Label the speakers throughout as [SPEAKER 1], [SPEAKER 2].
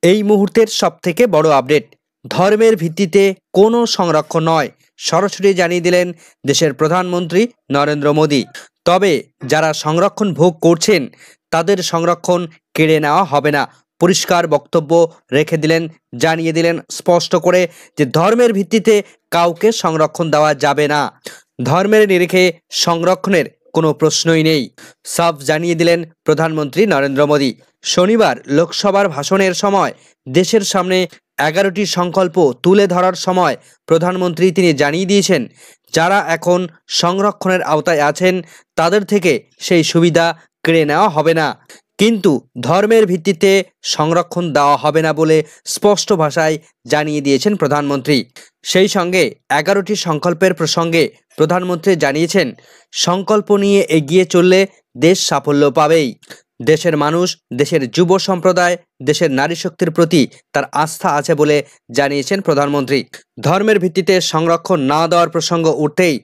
[SPEAKER 1] এই মুহূর্তের সবথেকে বড় আপডেট, ধর্মের ভিত্তিতে কোনো সংরক্ষণ নয়, সরাসরি জানিয়ে দিলেন দেশের প্রধানমন্ত্রী নরেন্দ্র মোদী। তবে যারা সংরক্ষণ ভোগ করছেন তাদের সংরক্ষণ কেড়ে নেওয়া হবে না, পরিষ্কার বক্তব্য রেখে দিলেন, জানিয়ে দিলেন স্পষ্ট করে যে ধর্মের ভিত্তিতে কাউকে সংরক্ষণ দেওয়া যাবে না। ধর্মের নিরিখে সংরক্ষণের কোনো প্রশ্নই নেই, সাফ জানিয়ে দিলেন প্রধানমন্ত্রী নরেন্দ্র মোদী। শনিবার লোকসভার ভাষণের সময় দেশের সামনে 11টি সংকল্প তুলে ধরার সময় প্রধানমন্ত্রী তিনি জানিয়ে দিয়েছেন, যারা এখন সংরক্ষণের আওতায় আছেন তাদের থেকে সেই সুবিধা কেড়ে নেওয়া হবে না, কিন্তু ধর্মের ভিত্তিতে সংরক্ষণ দেওয়া হবে না বলে স্পষ্ট ভাষায় জানিয়ে দিয়েছেন প্রধানমন্ত্রী। সেই সঙ্গে 11টি সংকল্পের প্রসঙ্গে প্রধানমন্ত্রী জানিয়েছেন, সংকল্প নিয়ে এগিয়ে চললে দেশ সাফল্য পাবেই। দেশের মানুষ, দেশের যুব সম্প্রদায়, দেশের নারী শক্তির প্রতি তার আস্থা আছে বলে জানিয়েছেন প্রধানমন্ত্রী। ধর্মের ভিত্তিতে সংরক্ষণ না দেওয়ার প্রসঙ্গ উঠতেই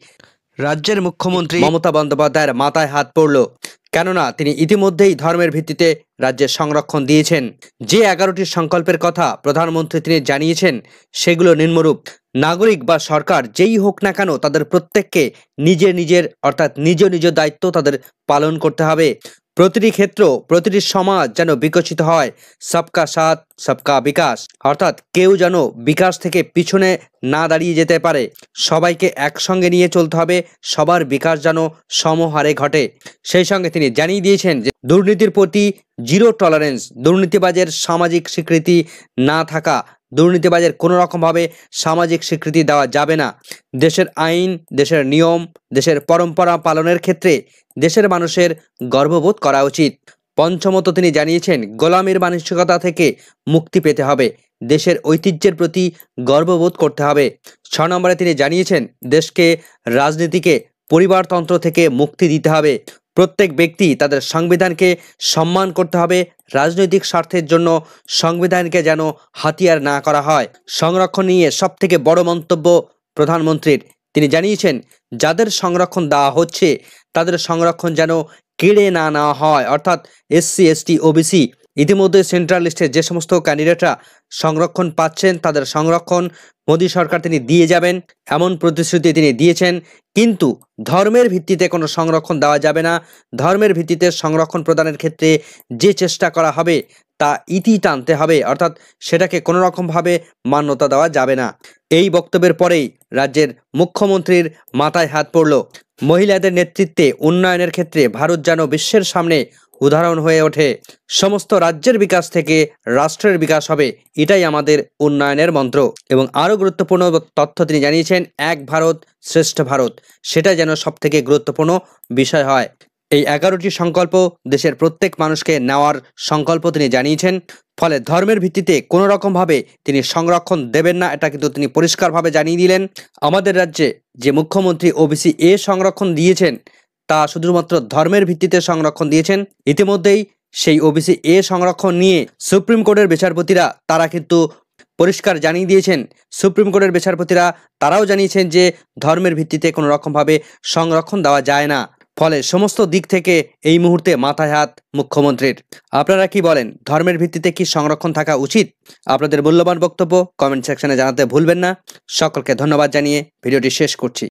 [SPEAKER 1] রাজ্যের মুখ্যমন্ত্রী মমতা বন্দ্যোপাধ্যায়ের মাথায় হাত পড়ল, কেননা তিনি ইতিমধ্যেই ধর্মের ভিত্তিতে রাজ্যে সংরক্ষণ দিয়েছেন। যে 11টি সংকল্পের কথা প্রধানমন্ত্রী তিনি জানিয়েছেন সেগুলো নিম্নরূপ: নাগরিক বা সরকার যেই হোক না কেন তাদের প্রত্যেককে নিজের অর্থাৎ নিজ দায়িত্ব তাদের পালন করতে হবে। প্রতিটি ক্ষেত্র, প্রতিটি সমাজ যেন বিকশিত হয়, সবকা সাথ সবকা বিকাশ, অর্থাৎ কেউ যেন বিকাশ থেকে পিছনে না দাঁড়িয়ে যেতে পারে, সবাইকে একসঙ্গে নিয়ে চলতে হবে, সবার বিকাশ যেন সমহারে ঘটে। সেই সঙ্গে তিনি জানিয়ে দিয়েছেন যে দুর্নীতির প্রতি জিরো টলারেন্স, দুর্নীতিবাজের সামাজিক স্বীকৃতি না থাকা, দুর্নীতিবাজের কোনো রকমভাবে সামাজিক স্বীকৃতি দেওয়া যাবে না। দেশের আইন, দেশের নিয়ম, দেশের পরম্পরা পালনের ক্ষেত্রে দেশের মানুষের গর্ববোধ করা উচিত। পঞ্চমত তিনি জানিয়েছেন, গোলামির মানসিকতা থেকে মুক্তি পেতে হবে, দেশের ঐতিহ্যের প্রতি গর্ববোধ করতে হবে। 6 নম্বরে তিনি জানিয়েছেন, দেশকে, রাজনীতিকে পরিবারতন্ত্র থেকে মুক্তি দিতে হবে। প্রত্যেক ব্যক্তি তাদের সংবিধানকে সম্মান করতে হবে, রাজনৈতিক স্বার্থের জন্য সংবিধানকে যেন হাতিয়ার না করা হয়। সংরক্ষণ নিয়ে সবথেকে বড় মন্তব্য প্রধানমন্ত্রীর, তিনি জানিয়েছেন যাদের সংরক্ষণ দেওয়া হচ্ছে তাদের সংরক্ষণ যেন কেড়ে না নেওয়া হয়, অর্থাৎ SC ST OBC ইতিমধ্যে সেন্ট্রাল লিস্টে যে সমস্ত ক্যান্ডিডেটরা সংরক্ষণ পাচ্ছেন তাদের সংরক্ষণ মোদী সরকার তিনি দিয়ে যাবেন, এমন প্রতিশ্রুতি তিনি দিয়েছেন। কিন্তু ধর্মের ভিত্তিতে কোনো সংরক্ষণ দেওয়া যাবে না। ধর্মের ভিত্তিতে সংরক্ষণ প্রদানের ক্ষেত্রে যে চেষ্টা করা হবে তা ইতি টানতে হবে, অর্থাৎ সেটাকে কোনো রকমভাবে মান্যতা দেওয়া যাবে না। এই বক্তব্যের পরেই রাজ্যের মুখ্যমন্ত্রীর মাথায় হাত পড়ল। মহিলাদের নেতৃত্বে উন্নয়নের ক্ষেত্রে ভারত যেন বিশ্বের সামনে উদাহরণ হয়ে ওঠে। সমস্ত রাজ্যের বিকাশ থেকে রাষ্ট্রের বিকাশ হবে, এটাই আমাদের উন্নয়নের মন্ত্র। এবং আরও গুরুত্বপূর্ণ তথ্য তিনি জানিয়েছেন, এক ভারত শ্রেষ্ঠ ভারত, সেটা যেন সবথেকে গুরুত্বপূর্ণ বিষয় হয়। এই 11টি সংকল্প দেশের প্রত্যেক মানুষকে নেওয়ার সংকল্প তিনি জানিয়েছেন। ফলে ধর্মের ভিত্তিতে কোনো রকমভাবে তিনি সংরক্ষণ দেবেন না, এটা কিন্তু তিনি পরিষ্কারভাবে জানিয়ে দিলেন। আমাদের রাজ্যে যে মুখ্যমন্ত্রী OBC A সংরক্ষণ দিয়েছেন তা শুধুমাত্র ধর্মের ভিত্তিতে সংরক্ষণ দিয়েছেন। ইতিমধ্যেই সেই OBC A সংরক্ষণ নিয়ে সুপ্রিম কোর্টের বিচারপতিরা তারা কিন্তু পরিষ্কার জানিয়ে দিয়েছেন। সুপ্রিম কোর্টের বিচারপতিরা তারাও জানিয়েছেন যে ধর্মের ভিত্তিতে কোনো রকমভাবে সংরক্ষণ দেওয়া যায় না। ফলে সমস্ত দিক থেকে এই মুহূর্তে মাথায় হাত মুখ্যমন্ত্রীর। আপনারা কি বলেন, ধর্মের ভিত্তিতে কি সংরক্ষণ থাকা উচিত? আপনাদের মূল্যবান বক্তব্য কমেন্ট সেকশনে জানাতে ভুলবেন না। সকলকে ধন্যবাদ জানিয়ে ভিডিওটি শেষ করছি।